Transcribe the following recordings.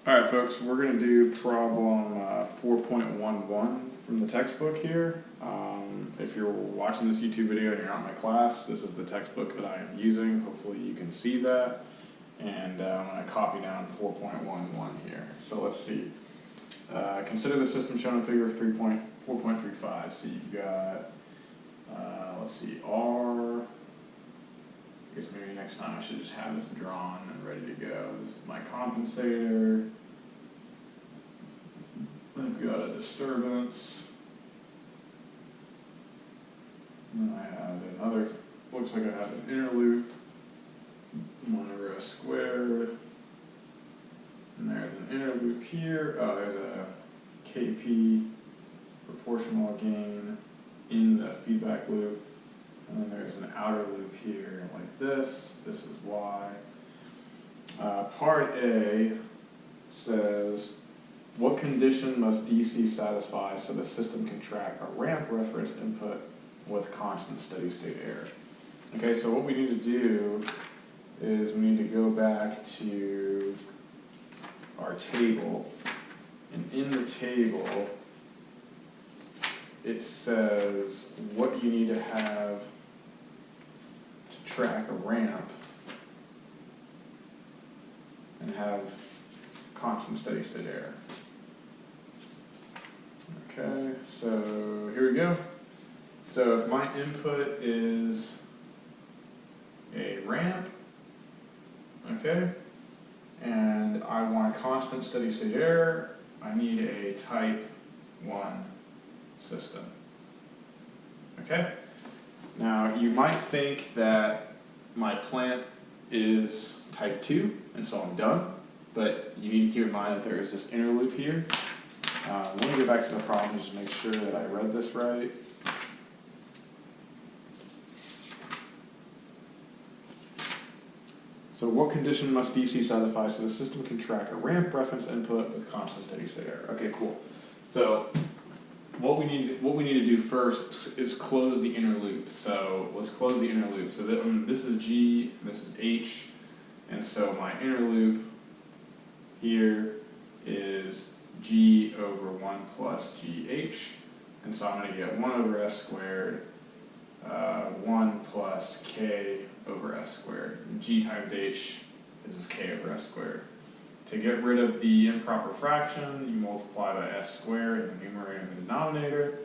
Alright folks, we're going to do problem 4.11 from the textbook here. If you're watching this YouTube video and you're not in my class, this is the textbook that I am using. Hopefully you can see that. And I'm going to copy down 4.11 here. So let's see. Consider the system shown in figure 4.35. So you've got, let's see, R. I guess maybe next time I should just have this drawn and ready to go. This is my compensator. I've got a disturbance. And I have another, looks like I have an inner loop. 1 over S squared. And there's an inner loop here. Oh, there's a KP proportional gain in the feedback loop. And then there's an outer loop here like this. This is Y. Part A says, what condition must DC satisfy so the system can track a ramp reference input with constant steady state error? Okay, so what we need to do is we need to go back to our table. And in the table, it says what you need to have to track a ramp and have constant steady state error. Okay, so here we go. So if my input is a ramp, okay, and I want a constant steady state error, I need a type 1 system. Okay? Now you might think that my plant is type 2, and so I'm done, but you need to keep in mind that there is this inner loop here. Let me go back to the problem just to make sure that I read this right. So what condition must DC satisfy so the system can track a ramp reference input with constant steady state error? Okay, cool. So what we need to do first is close the inner loop. So let's close the inner loop. So that, this is G, this is H, and so my inner loop here is G over 1 plus GH, and so I'm going to get 1 over S squared, 1 plus K over S squared. And G times H is this K over S squared. To get rid of the improper fraction, you multiply by S squared in the numerator and the denominator,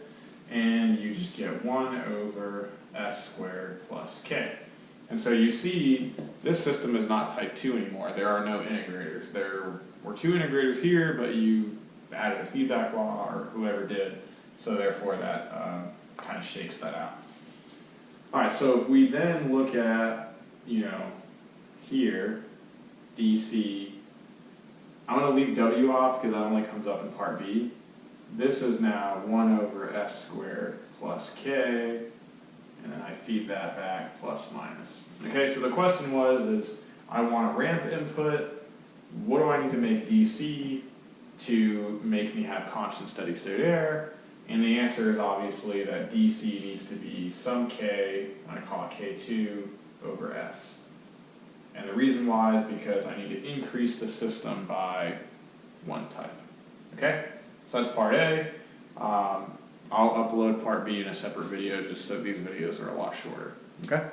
and you just get 1 over S squared plus K. And so you see, this system is not type 2 anymore. There are no integrators. There were 2 integrators here, but you added a feedback law, or whoever did, so therefore that kind of shakes that out. Alright, so if we then look at, here, DC, I'm going to leave W off because that only comes up in part B. This is now 1 over S squared plus K, and then I feed that back plus minus. Okay, so the question is I want a ramp input. What do I need to make DC to make me have constant steady state error? And the answer is obviously that DC needs to be some K, I'm going to call it K2 over S. And the reason why is because I need to increase the system by 1 type. Okay? So that's part A. I'll upload part B in a separate video just so these videos are a lot shorter. Okay?